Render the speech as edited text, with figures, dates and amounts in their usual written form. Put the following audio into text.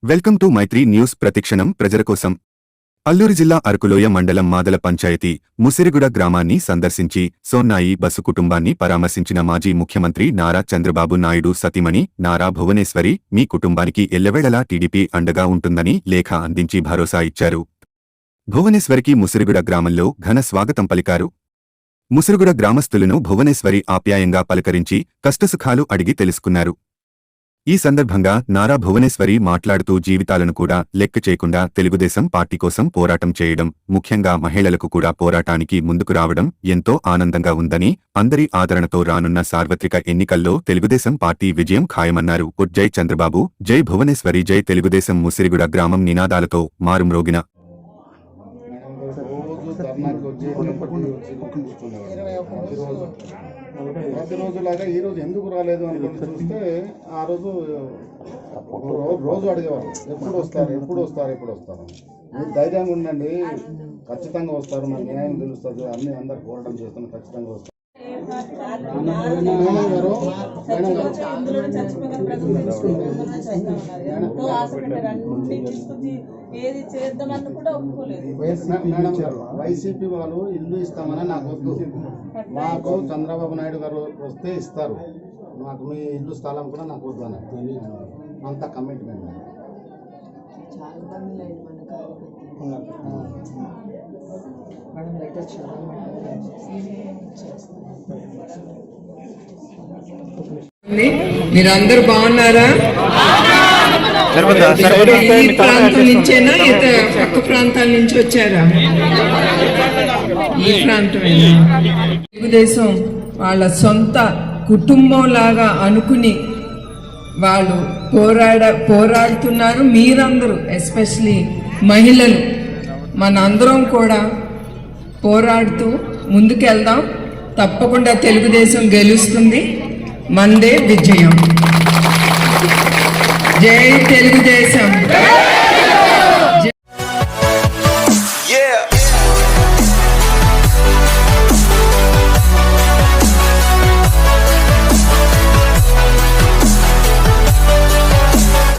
Welcome to Mythri news ప్రతిక్షణం ప్రజల కోసం. అల్లూరి జిల్లా అరకులోయ మండలం మాదల పంచాయతీ ముసిరిగుడ గ్రామాన్ని సందర్శించి సోన్నాయి బసు కుటుంబాన్ని పరామర్శించిన మాజీ ముఖ్యమంత్రి నారా చంద్రబాబు నాయుడు సతీమణి నారా భువనేశ్వరి మీ కుటుంబానికి ఎల్లవేళలా టీడీపీ అండగా ఉంటుందని లేఖ అందించి భరోసా ఇచ్చారు. భువనేశ్వరికి ముసిరిగుడ గ్రామంలో ఘన స్వాగతం పలికారు. ముసిరిగుడ గ్రామస్తులను భువనేశ్వరి ఆప్యాయంగా పలకరించి కష్టసుఖాలు అడిగి తెలుసుకున్నారు. ఈ సందర్భంగా నారా భువనేశ్వరి మాట్లాడుతూ జీవితాలను కూడా లెక్క చేయకుండా తెలుగుదేశం పార్టీ కోసం పోరాటం చేయడం, ముఖ్యంగా మహిళలకు కూడా పోరాటానికి ముందుకు రావడం ఎంతో ఆనందంగా ఉందని, అందరి ఆదరణతో రానున్న సార్వత్రిక ఎన్నికల్లో తెలుగుదేశం పార్టీ విజయం ఖాయమన్నారు. జై చంద్రబాబు, జై భువనేశ్వరి, జై తెలుగుదేశం. ముసిరిగుడ గ్రామం నినాదాలతో మారుమ్రోగిన ప్రతిరోజులాగా ఈ రోజు ఎందుకు రాలేదు అని చూస్తే ఆ రోజు రోజు అడిగేవారు, ఎప్పుడు వస్తారు ఎప్పుడు వస్తారు ఎప్పుడు వస్తారు. మీరు ధైర్యంగా ఉండండి, ఖచ్చితంగా వస్తారు, మన న్యాయం తెలుస్తుంది, అన్ని అందరు పోరాటం చేస్తాను, ఖచ్చితంగా వస్తారు. వైసీపీ వాళ్ళు ఇల్లు ఇస్తామని నాకు వద్దు, మాకు చంద్రబాబు నాయుడు గారు వస్తే ఇస్తారు, నాకు మీ ఇల్లు స్థలం కూడా నాకు వద్దు అని అంత కమిట్మెంట్. మీరందరూ బాగున్నారా? ఈ ప్రాంతం నుంచేనా, పక్క ప్రాంతాల నుంచి వచ్చారా? ఈ ప్రాంతమేనా? తెలుగుదేశం వాళ్ళ సొంత కుటుంబం లాగా అనుకుని వాళ్ళు పోరాడుతున్నారు. మీరందరూ ఎస్పెషలీ మహిళలు మనందరం కూడా పోరాడుతూ ముందుకెళ్దాం. తప్పకుండా తెలుగుదేశం గెలుస్తుంది, మందే విజయం. జై తెలుగుదేశం.